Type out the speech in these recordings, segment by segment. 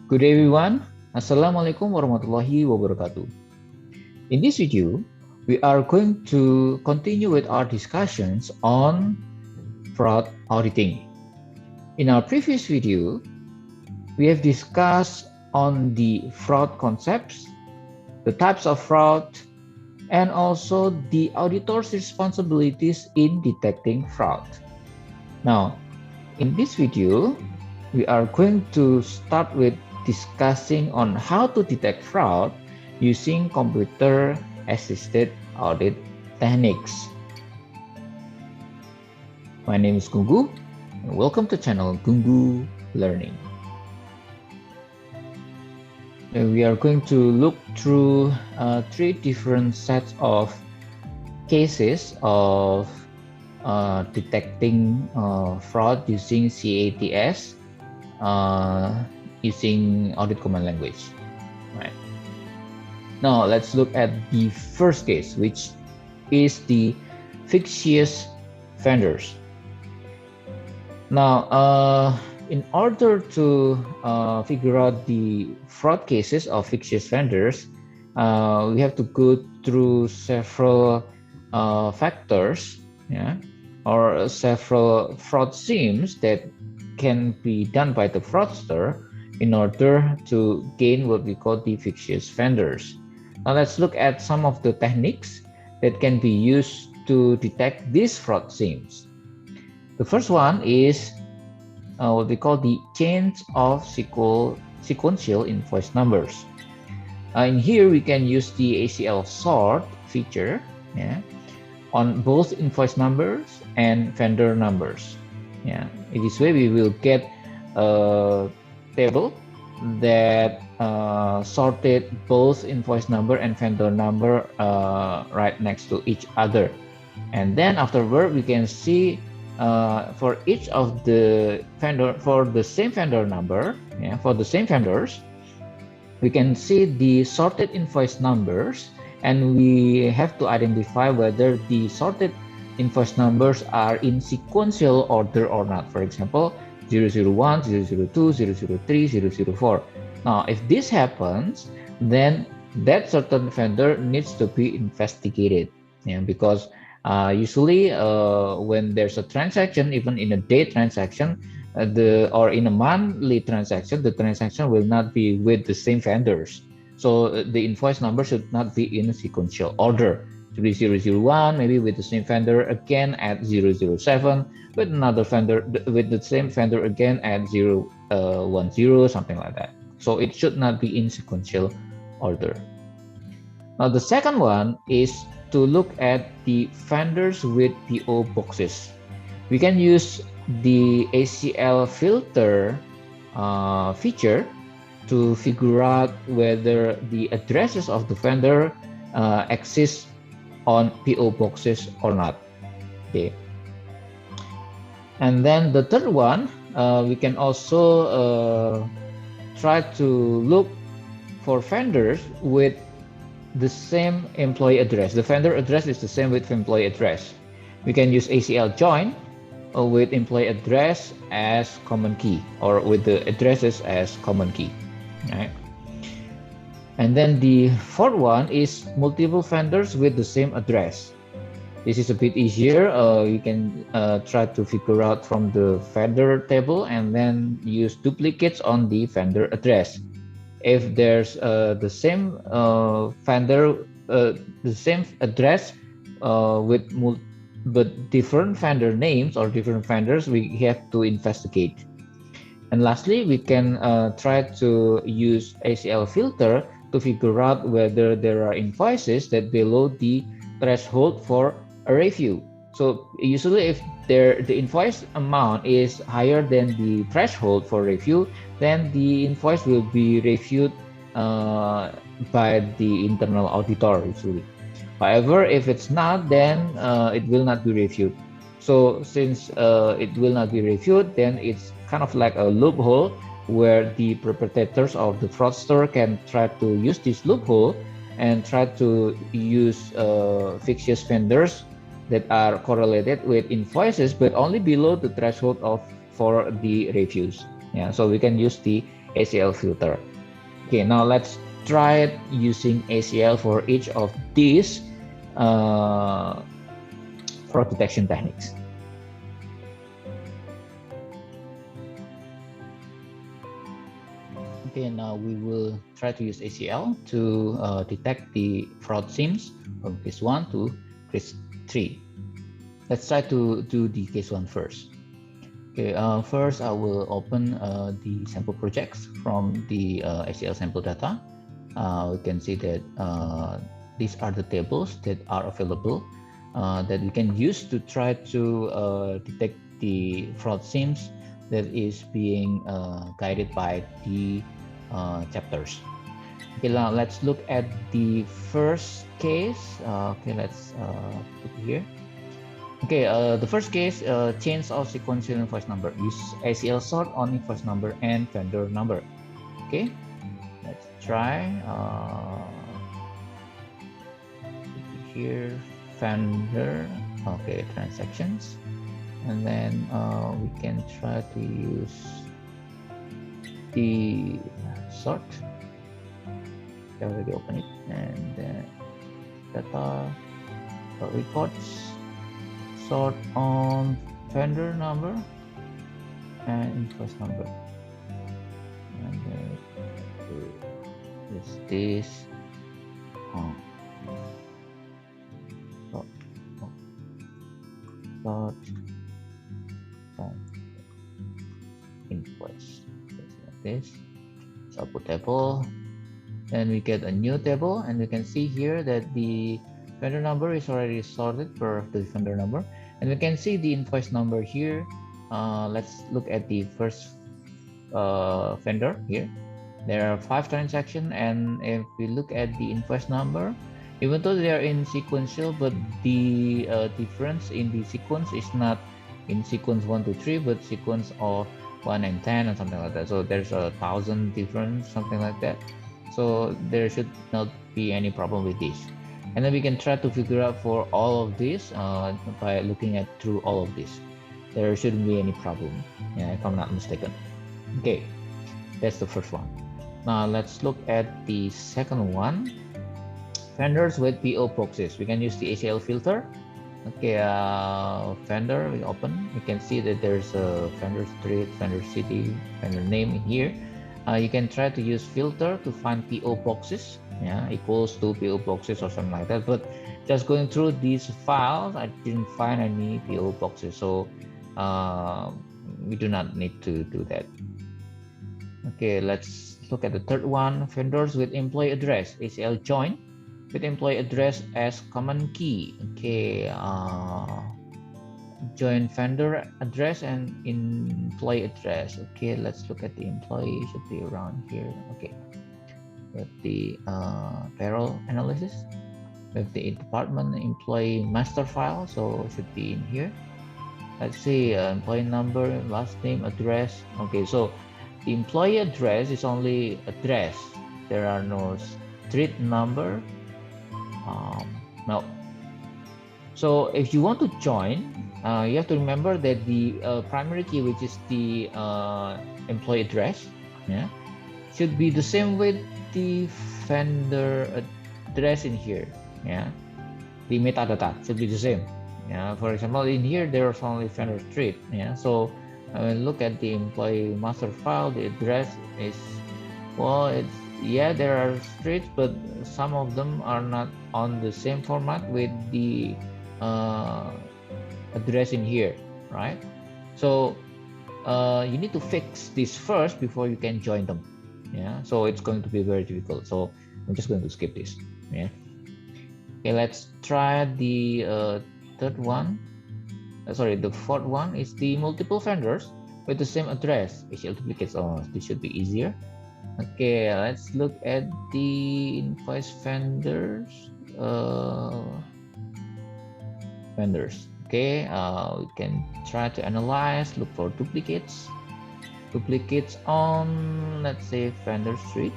Good day everyone. Assalamualaikum warahmaullahi wabarakatuh. In this video, we are going to continue with our discussions on fraud auditing. In our previous video, we have discussed on the fraud concepts, the types of fraud, and also the auditor's responsibilities in detecting fraud. Now, in this video, we are going to start with discussing on how to detect fraud using computer-assisted audit techniques. My name is Gunggu, and welcome to channel Gunggu Learning. We are going to look through three different sets of cases of detecting fraud using CATS, using audit command language. Right. Now let's look at the first case, which is the fictitious vendors. Now, in order to figure out the fraud cases of fictitious vendors, we have to go through several factors, or several fraud schemes that can be done by the fraudster in order to gain what we call the fictitious vendors. Now let's look at some of the techniques that can be used to detect these fraud schemes. The first one is what we call the change of sequential invoice numbers. In here we can use the ACL sort feature on both invoice numbers and vendor numbers. In this way we will get a table that sorted both invoice number and vendor number right next to each other, and then afterward we can see for each of the vendor, for the same vendor number, for the same vendors, we can see the sorted invoice numbers, and we have to identify whether the sorted invoice numbers are in sequential order or not. For example, 001, 002, 003, 004. Now, if this happens, then that certain vendor needs to be investigated, because usually when there's a transaction, even in a day transaction, or in a monthly transaction, the transaction will not be with the same vendors. So the invoice number should not be in sequential order. To be 001, maybe with the same vendor again at 007, with another vendor, with the same vendor again at 010, something like that. So it should not be in sequential order. Now the second one is to look at the vendors with PO boxes. We can use the ACL filter feature to figure out whether the addresses of the vendor exist on PO boxes or not. Okay. And then the third one, we can also try to look for vendors with the same employee address. The vendor address is the same with employee address. We can use ACL join with employee address as common key, or with the addresses as common key. Right. And then the fourth one is multiple vendors with the same address. This is a bit easier. You can try to figure out from the vendor table and then use duplicates on the vendor address. If there's the same vendor, the same address but different vendor names or different vendors, we have to investigate. And lastly, we can try to use ACL filter to figure out whether there are invoices that below the threshold for a review. So usually if the invoice amount is higher than the threshold for review, then the invoice will be reviewed by the internal auditor usually. However, if it's not, then it will not be reviewed. So since it will not be reviewed, then it's kind of like a loophole where the perpetrators of the fraudster can try to use this loophole and try to use fictitious vendors that are correlated with invoices, but only below the threshold for the reviews. So we can use the ACL filter. Okay, now let's try it using ACL for each of these fraud detection techniques. Okay, now we will try to use ACL to detect the fraud SIMs from case 1 to case 3. Let's try to do the case 1 first. Okay, first I will open the sample projects from the ACL sample data. We can see that these are the tables that are available that we can use to try to detect the fraud SIMs that is being guided by the chapters. Okay, now let's look at the first case. Okay, let's put it here. Okay, the first case, change of sequential invoice number. Use ACL sort on invoice number and vendor number. Okay, let's try. Here, vendor. Okay, transactions, and then we can try to use the sort. I already open it, and data records, sort on vendor number and invoice number, and is this sort on invoice, just like this. So I'll put table, and we get a new table, and we can see here that the vendor number is already sorted per the vendor number, and we can see the invoice number here. Let's look at the first vendor here. There are 5 transactions, and if we look at the invoice number, even though they are in sequential, but the difference in the sequence is not in sequence 1 to 3, but sequence of 1 and 10 and something like that. So there's 1,000 difference, something like that. So there should not be any problem with this. And then we can try to figure out for all of this by looking at through all of this. There shouldn't be any problem, if I'm not mistaken. Okay, that's the first one. Now let's look at the second one. Vendors with PO boxes. We can use the ACL filter. Okay, vendor, we open. We can see that there's a vendor street, vendor city, vendor name in here. You can try to use filter to find PO boxes, equals to PO boxes or something like that. But just going through these files, I didn't find any PO boxes, so we do not need to do that. Okay, let's look at the third one. Vendors with employee address, ACL join with employee address as common key. Okay, join vendor address and employee address. Okay, let's look at the employee. It should be around here. Okay, with the payroll analysis, with the department employee master file, so it should be in here. Let's see, employee number, last name, address. Okay, so the employee address is only address. There are no street number. No. So if you want to join, you have to remember that the primary key, which is the employee address, should be the same with the vendor address in here. The metadata should be the same. For example, in here there's only vendor street. So look at the employee master file. The address is, well, it's, there are streets, but some of them are not on the same format with the address in here, right? So you need to fix this first before you can join them. So it's going to be very difficult. So I'm just going to skip this. Okay, let's try the third one. Sorry, the fourth one is the multiple vendors with the same address. ACL duplicates. Oh, this should be easier. Okay, let's look at the invoice vendors. Okay, we can try to analyze, look for duplicates on, let's say, vendor street,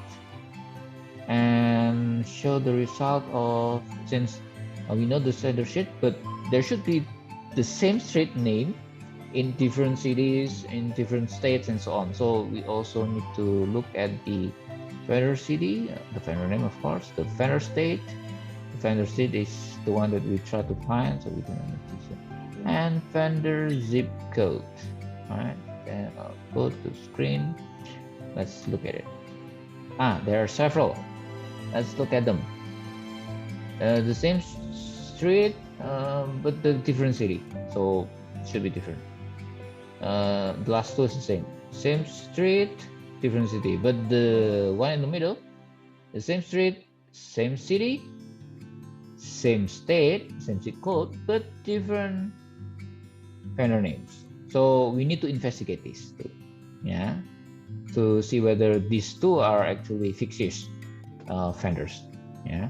and show the result of, since we know the vendor street, but there should be the same street name in different cities, in different states, and so on. So we also need to look at the vendor city, the vendor name, of course, the vendor state. The vendor state is the one that we try to find, so we do not need to, and vendor zip code. All right, then I'll go to screen. Let's look at it. There are several. Let's look at them. The same street, but the different city, so it should be different. The last two is the same street, different city, but the one in the middle, the same street, same city, same state, same zip code, but different vendor names. So we need to investigate these two, yeah, to see whether these two are actually fictitious vendors, yeah.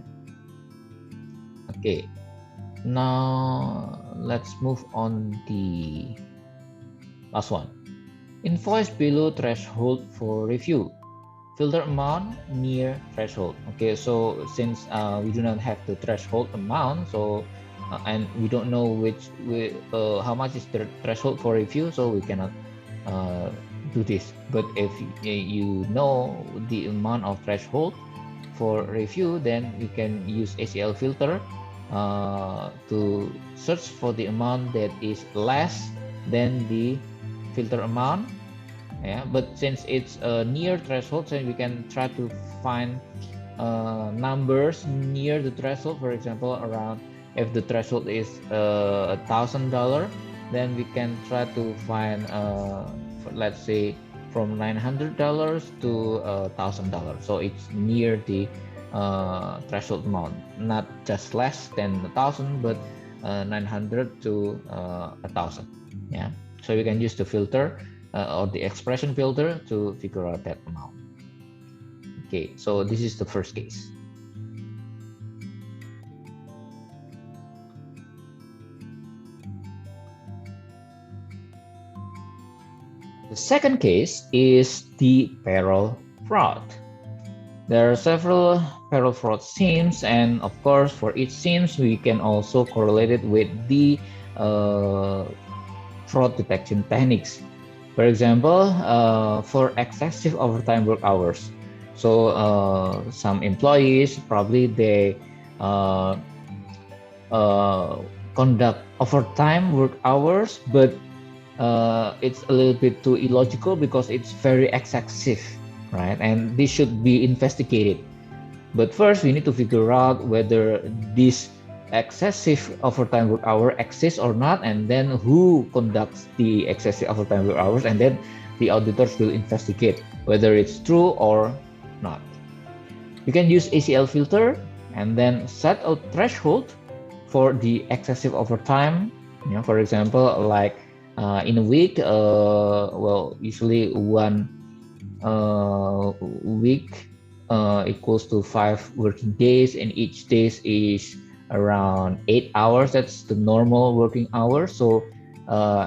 Okay, now let's move on the last one. Invoice below threshold for review. Filter amount near threshold. Okay, so since we do not have the threshold amount, so and we don't know how much is the threshold for review, so we cannot do this. But if you know the amount of threshold for review, then we can use ACL filter to search for the amount that is less than the filter amount, yeah. But since it's near threshold, so we can try to find numbers near the threshold. For example, around, if the threshold is $1,000, then we can try to find let's say from $900 to $1,000. So it's near the threshold amount, not just less than 1,000, but 900 to 1,000, yeah. So you can use the filter or the expression filter to figure out that amount. Okay, so this is the first case. The second case is the payroll fraud. There are several payroll fraud schemes, and of course, for each schemes, we can also correlate it with the fraud detection techniques. For example, for excessive overtime work hours. So some employees, probably they conduct overtime work hours, but it's a little bit too illogical because it's very excessive, right? And this should be investigated. But first, we need to figure out whether this excessive overtime work hour exists or not, and then who conducts the excessive overtime work hours, and then the auditors will investigate whether it's true or not. You can use ACL filter and then set a threshold for the excessive overtime. You know, for example, like in a week, well, usually one week equals to 5 working days, and each day is around 8 hours. That's the normal working hours. So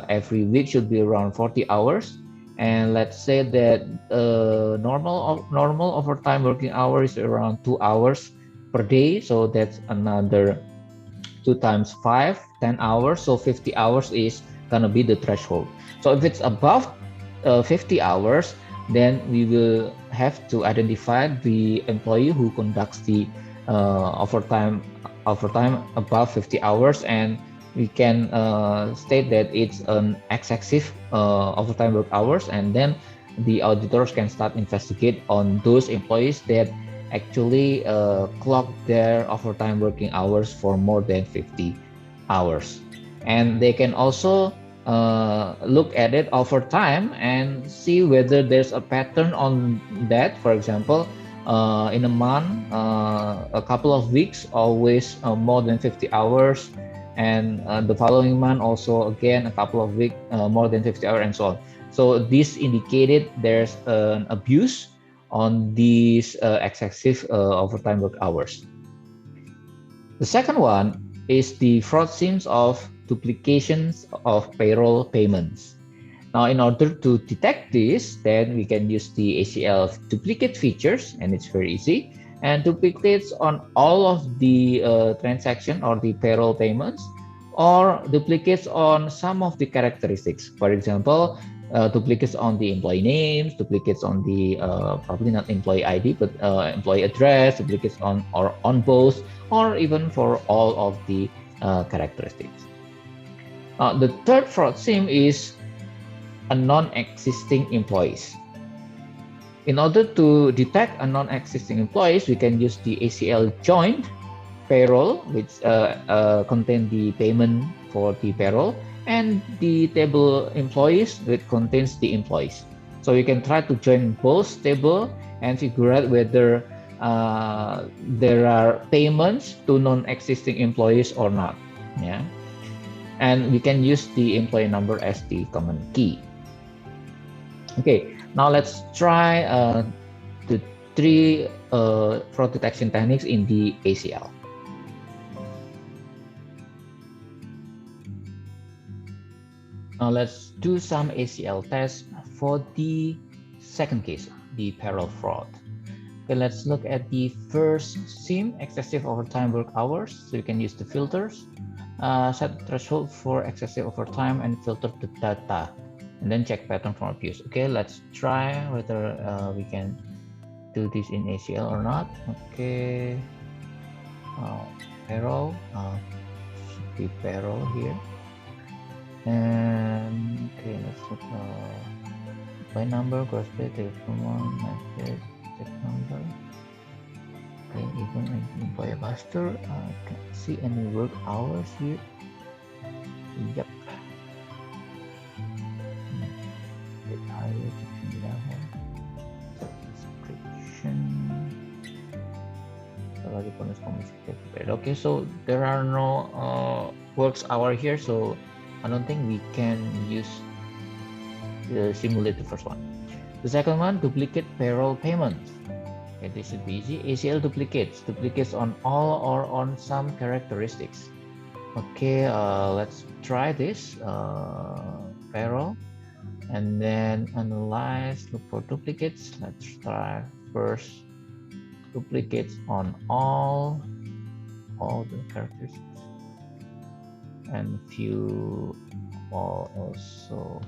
every week should be around 40 hours. And let's say that normal overtime working hour is around 2 hours per day. So that's another 2 times 5, 10 hours. So 50 hours is gonna be the threshold. So if it's above 50 hours, then we will have to identify the employee who conducts the overtime above 50 hours, and we can state that it's an excessive overtime work hours, and then the auditors can start investigate on those employees that actually clock their overtime working hours for more than 50 hours. And they can also look at it over time and see whether there's a pattern on that. For example, in a month, a couple of weeks always more than 50 hours, and the following month also again a couple of weeks more than 50 hours, and so on. So this indicated there's an abuse on these excessive overtime work hours. The second one is the fraud schemes of duplications of payroll payments. Now, in order to detect this, then we can use the ACL duplicate features, and it's very easy. And duplicates on all of the transaction or the payroll payments or duplicates on some of the characteristics. For example, duplicates on the employee names, duplicates on the probably not employee ID, but employee address, duplicates on or on both, or even for all of the characteristics. The third fraud scheme is a non-existing employees. In order to detect a non-existing employees, we can use the ACL joint payroll, which contain the payment for the payroll, and the table employees, which contains the employees. So you can try to join both table and figure out whether there are payments to non-existing employees or not. Yeah, and we can use the employee number as the common key. Okay, now let's try the three fraud detection techniques in the ACL. Now let's do some ACL tests for the second case, the payroll fraud. Okay, let's look at the first SIM, excessive overtime work hours. So you can use the filters, set the threshold for excessive overtime and filter the data, and then check pattern for abuse. Okay, let's try whether we can do this in ACL or not. Okay, payroll, should be payroll here. And okay, let's look by number, gross pay, telephone, message, check number. Okay, even employee master, I can't see any work hours here. Yep. Higher section level, description. Okay, so there are no works hour here, so I don't think we can use simulate the first one. The second one, duplicate payroll payments. Okay, this should be easy. ACL duplicates on all or on some characteristics. Okay, let's try this payroll and then analyze, look for duplicates. Let's try first duplicates on all the characteristics. And few more also.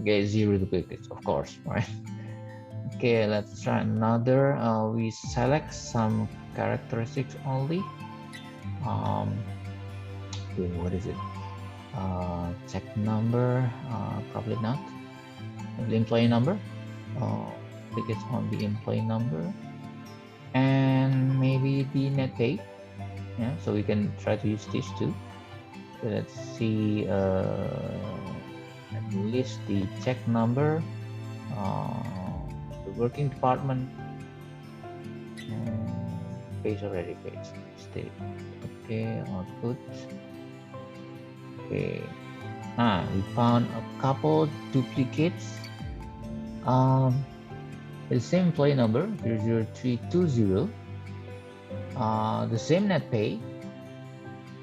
Okay, zero duplicates, of course, right? Okay, let's try another. We select some characteristics only. Okay, what is it? Check number, probably not. The employee number. Duplicates on the employee number, and maybe the net pay. Yeah, so we can try to use this too. So let's see, list the check number, the working department, page already page state. Okay, output. Okay, we found a couple duplicates. The same employee number 00320. The same net pay,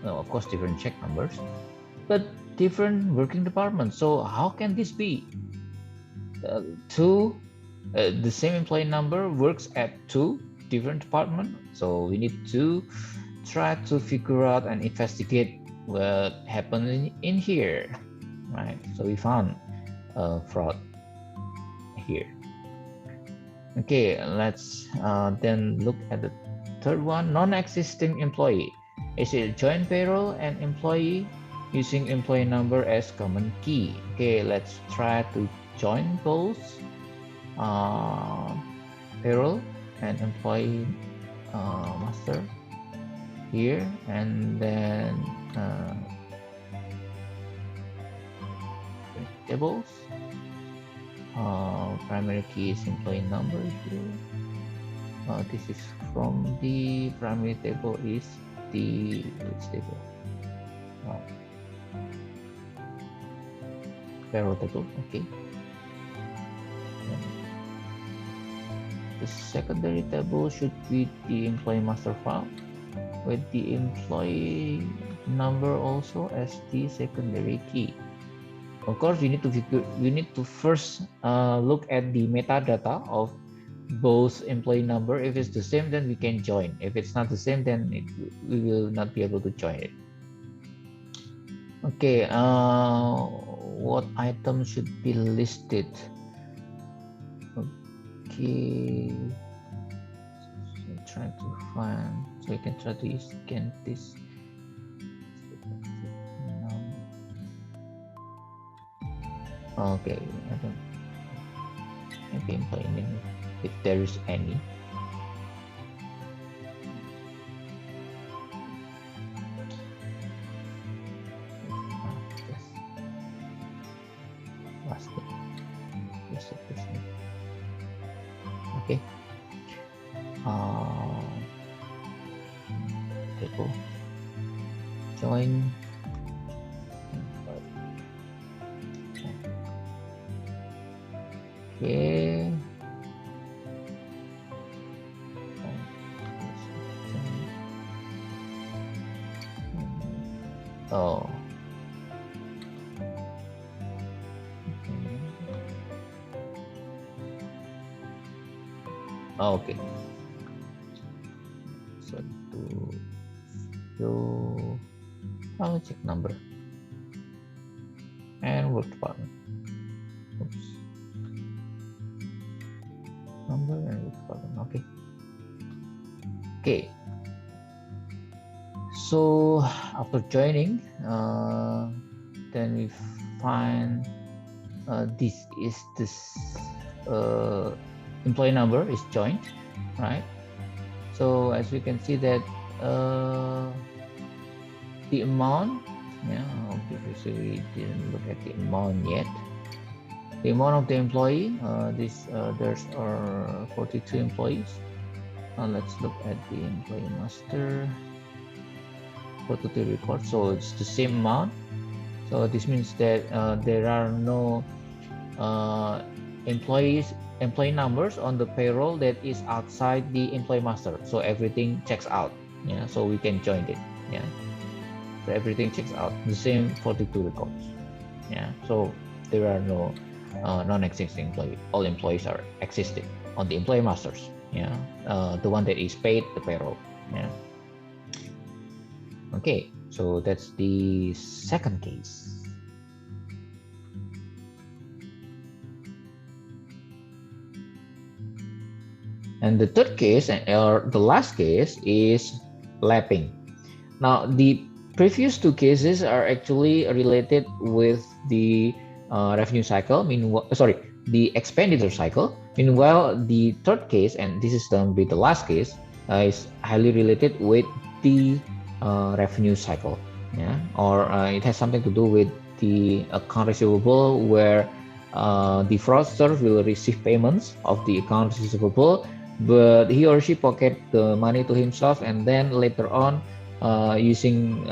well, of course different check numbers, but different working departments. So how can this be? The same employee number works at two different departments, so we need to try to figure out and investigate what happened in here, right? So we found fraud here. Okay, let's then look at the third one, non-existing employee. Is it joint payroll and employee using employee number as common key? Okay, let's try to join both payroll and employee master here, and then tables. Primary key is employee number here. This is from the primary table is the which table? Payroll table. Okay. The secondary table should be the employee master file with the employee number also as the secondary key. Of course, we need to first look at the metadata of both employee number. If it's the same, then we can join. If it's not the same, then we will not be able to join it. Okay, what item should be listed? Okay, so I'm trying to find, so you can try to scan this. Okay, I don't, maybe employee name, if there is any. Okay. Okay, join. Okay. Oh. Okay. So to show, I'll check number and work department. Oops. Number and work department. Okay. Okay. So after joining, then we find this is this employee number is joined, right? So as we can see that the amount, yeah, obviously we didn't look at the amount yet. The amount of the employee, there's 42 employees. Now let's look at the employee master. 42 records, so it's the same amount. So this means that there are no employee numbers on the payroll that is outside the employee master. So everything checks out. Yeah, so we can join it. Yeah, so everything checks out. The same 42 records. Yeah, so there are no non-existing employee. All employees are existing on the employee masters. Yeah, the one that is paid the payroll. Yeah. Okay, so that's the second case. And the third case, or the last case, is lapping. Now, the previous two cases are actually related with the revenue cycle, the expenditure cycle. Meanwhile, the third case, and this is going to be the last case, is highly related with the revenue cycle, yeah, or it has something to do with the account receivable, where the fraudster will receive payments of the account receivable, but he or she pocket the money to himself, and then later on, using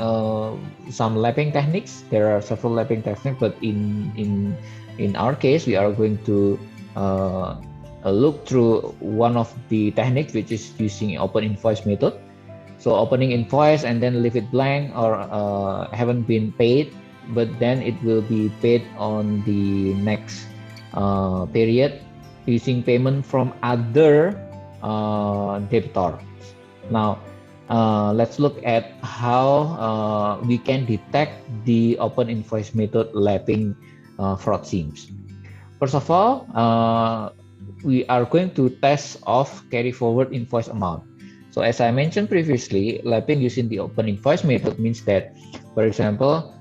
some lapping techniques. There are several lapping techniques, but in our case, we are going to look through one of the techniques, which is using open invoice method. So opening invoice and then leave it blank, or haven't been paid, but then it will be paid on the next period using payment from other debtor. Now, let's look at how we can detect the open invoice method lapping fraud schemes. First of all, we are going to test off carry forward invoice amount. So as I mentioned previously, lapping using the open invoice method means that, for example,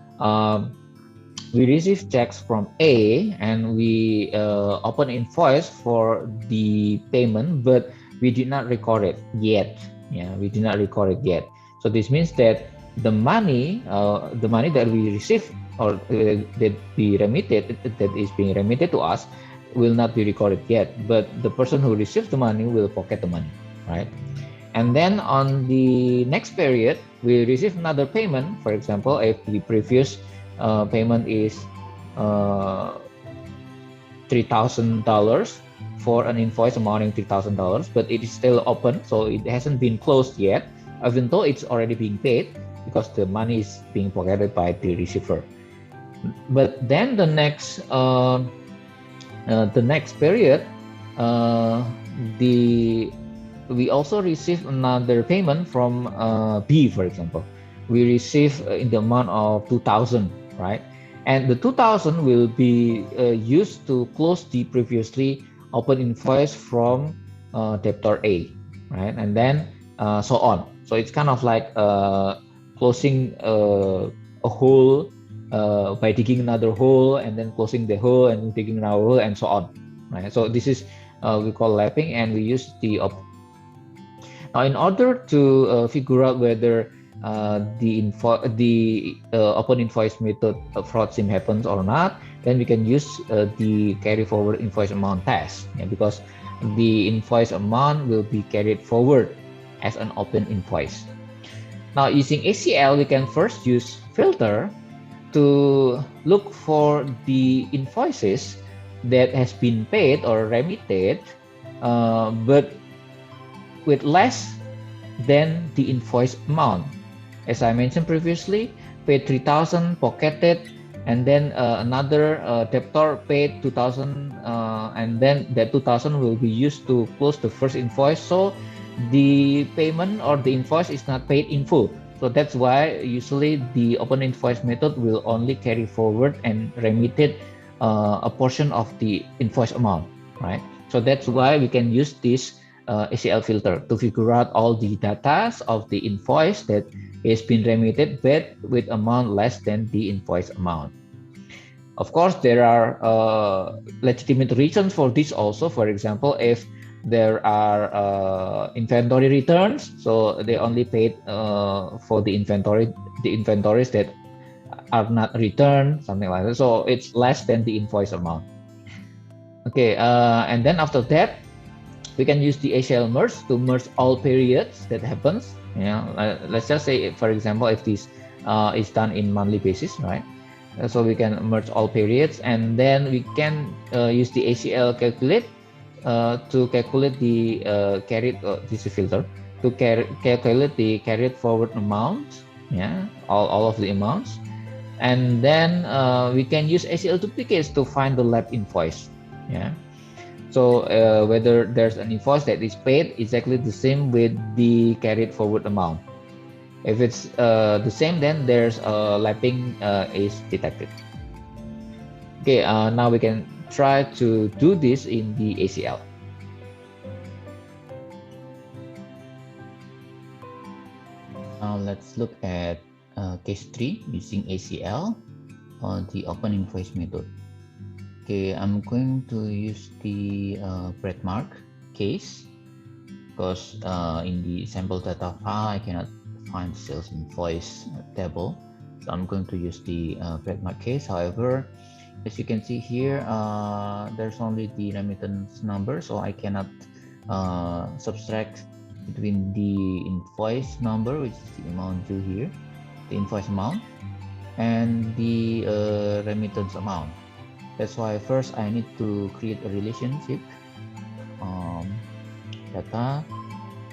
we receive checks from A and we open invoice for the payment, but we did not record it yet. Yeah, we did not record it yet. So this means that the money that we receive, or that we remitted, that is being remitted to us, will not be recorded yet. But the person who receives the money will pocket the money, right? And then on the next period, we receive another payment. For example, if the previous payment is $3,000 for an invoice amounting $3,000, but it is still open, so it hasn't been closed yet, even though it's already being paid because the money is being pocketed by the receiver. But then the next period, the we also receive another payment from B, for example. We receive in the amount of 2,000, right? And the 2,000 will be used to close the previously open invoice from debtor A, right? And then so on. So it's kind of like closing a hole by digging another hole and then closing the hole and digging another hole and so on, right? So this is we call lapping, and we use the now, in order to figure out whether the open invoice method fraud sim happens or not, then we can use the carry forward invoice amount test, because the invoice amount will be carried forward as an open invoice. Now, using ACL, we can first use filter to look for the invoices that has been paid or remitted, but with less than the invoice amount. As I mentioned previously, paid 3,000, pocketed, and then another debtor paid 2,000, and then that 2,000 will be used to close the first invoice. So the payment or the invoice is not paid in full. So that's why usually the open invoice method will only carry forward and remitted a portion of the invoice amount, right? So that's why we can use this ACL filter to figure out all the data of the invoice that has been remitted but with amount less than the invoice amount. Of course, there are legitimate reasons for this also. For example, if there are inventory returns, so they only paid for the inventories that are not returned, something like that. So it's less than the invoice amount. Okay, and then after that, we can use the ACL merge to merge all periods that happens. Let's just say, for example, if this is done in monthly basis, right? So we can merge all periods, and then we can use the ACL calculate to calculate the carried this is filter to calculate the carried forward amount, all of the amounts, and then we can use ACL duplicates to find the lab invoice. So whether there's an invoice that is paid exactly the same with the carried forward amount. If it's the same, then there's a lapping is detected. Okay, now we can try to do this in the ACL. Now let's look at case 3 using ACL on the open invoice method. Okay, I'm going to use the trademark case because in the sample data file I cannot find sales invoice table, so I'm going to use the trademark case. However, as you can see here, there's only the remittance number, so I cannot subtract between the invoice number, which is the amount due here, the invoice amount, and the remittance amount. That's why first I need to create a relationship, data,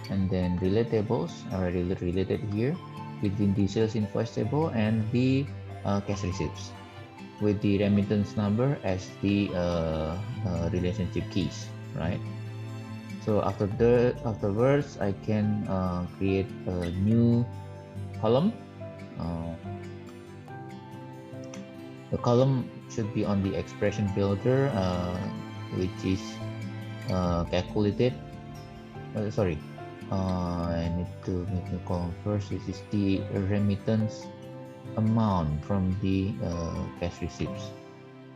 and then relate tables already related here between the sales invoice table and the cash receipts, with the remittance number as the relationship keys, right? So afterwards I can create a new column. The column should be on the expression builder, which is calculated. I need to make the column first. This is the remittance amount from the cash receipts.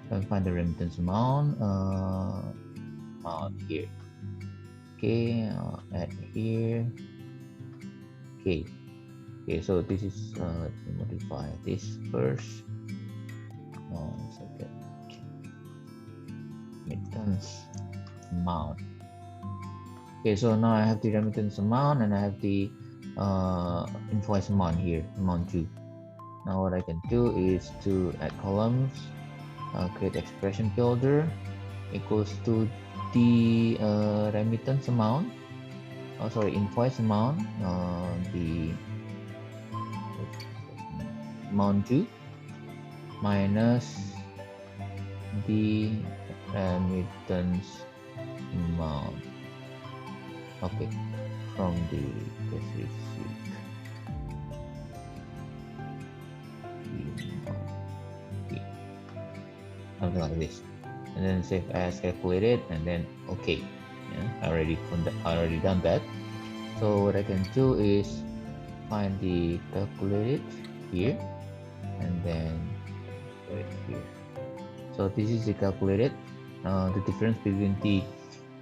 So I find the remittance amount here. Okay, add here. Okay, so this is let me modify this first. Remittance amount. Okay, so now I have the remittance amount and I have the invoice amount here, amount due. Now what I can do is to add columns, create expression builder equals to the remittance amount, invoice amount, the amount due minus the remittance amount. Okay, from the cash receipt, okay, something like this, and then save as calculated, and then okay. Yeah, I already done that. So what I can do is find the calculated here, and then put it here. So this is the calculated, the difference between the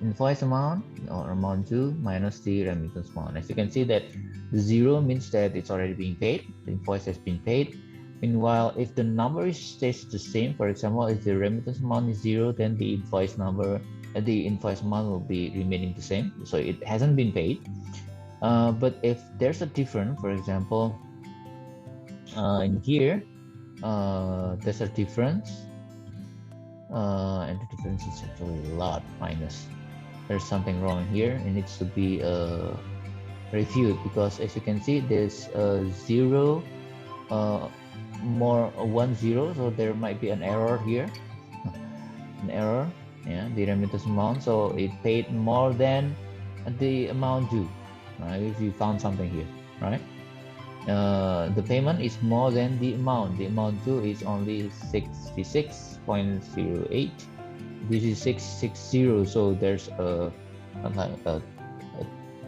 invoice amount or amount due minus the remittance amount. As you can see that the zero means that it's already being paid, the invoice has been paid. Meanwhile, if the number stays the same, for example, if the remittance amount is zero, then the invoice amount will be remaining the same, so it hasn't been paid. But if there's a difference, for example, in here, there's a difference, and the difference is actually a lot minus. There's something wrong here. It needs to be reviewed, because as you can see, there's a zero, more 1 0, so there might be an error here, an error. Yeah, the remittance amount, so it paid more than the amount due, right? If you found something here, right? The payment is more than the amount. The amount due is only 66.08. This is 660, so there's like a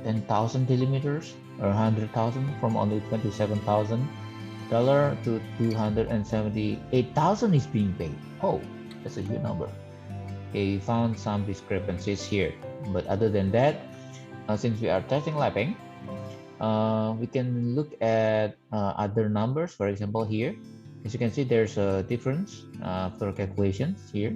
10,000 kilometers or 100,000, from only $27,000 to 278,000 is being paid. Oh, that's a huge number. Okay, we found some discrepancies here, but other than that, since we are testing lapping, we can look at other numbers. For example, here, as you can see, there's a difference after calculations here.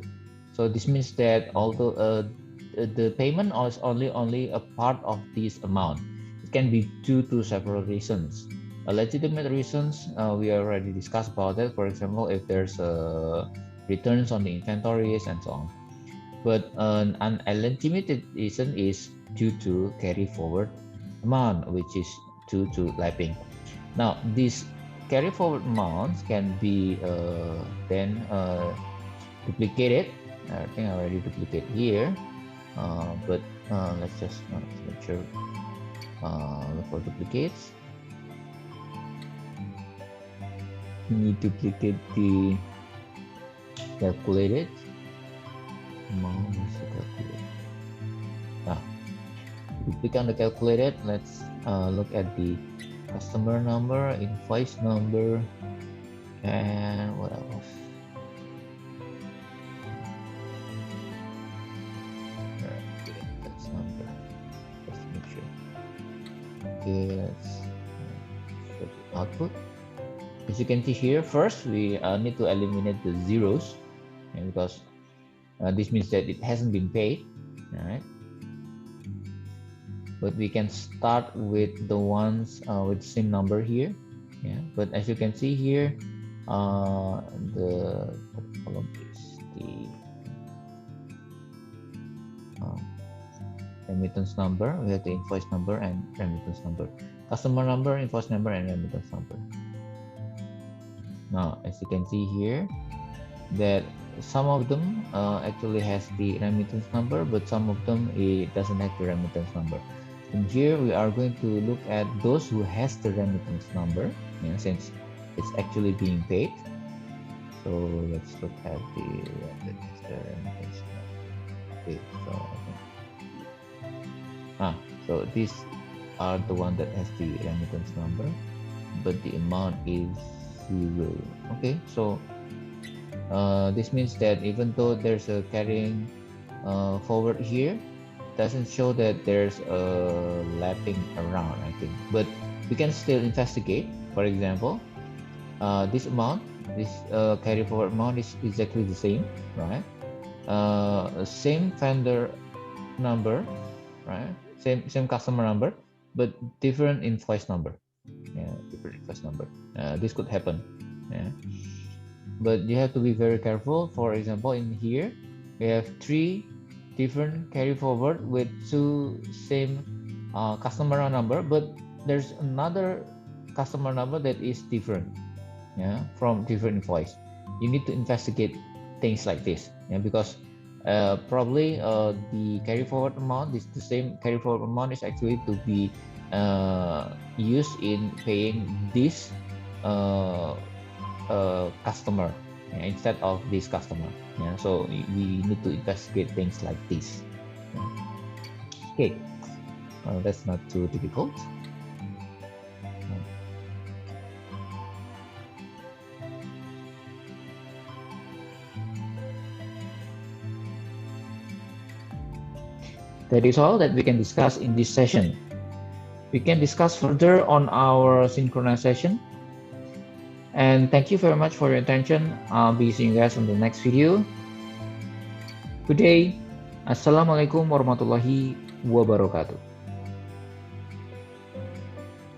So this means that although the payment is only a part of this amount, it can be due to several reasons. Legitimate reasons, we already discussed about that. For example, if there's returns on the inventories and so on. But an unlegitimate reason is due to carry forward amount, which is due to lapping. Now, these carry forward amounts can be then duplicated. I think I already duplicated here, but let's just make sure look for duplicates. We duplicate the calculated amount. If we click on the calculated, let's look at the customer number, invoice number, and what else? That's number. Let's make sure. Okay, let's show the output. As you can see here, first we need to eliminate the zeros, because this means that it hasn't been paid. All right. But we can start with the ones with same number here. Yeah, but as you can see here, the column is the remittance number. We have the invoice number and remittance number, customer number, invoice number, and remittance number. Now, as you can see here, that some of them actually has the remittance number, but some of them it doesn't have the remittance number. And here we are going to look at those who has the remittance number, since it's actually being paid. So let's look at the remittance number. Okay, so these are the one that has the remittance number, but the amount is 0. Okay, so this means that even though there's a carrying forward here, doesn't show that there's a lapping around, I think, but we can still investigate. For example, this amount, this carry forward amount is exactly the same, right? Same vendor number, right? Same customer number, but different invoice number. Yeah, different invoice number. This could happen. Yeah, but you have to be very careful. For example, in here we have 3 different carry forward with 2 same customer number, but there's another customer number that is different, from different invoice. You need to investigate things like this, because Probably the carry forward amount, the same carry forward amount is actually to be used in paying this uh, customer, yeah, instead of this customer. Yeah, so we need to investigate things like this. Yeah. Okay, that's not too difficult. That is all that we can discuss in this session. We can discuss further on our synchronization. And thank you very much for your attention. I'll be seeing you guys on the next video. Good day. Assalamualaikum warahmatullahi wabarakatuh.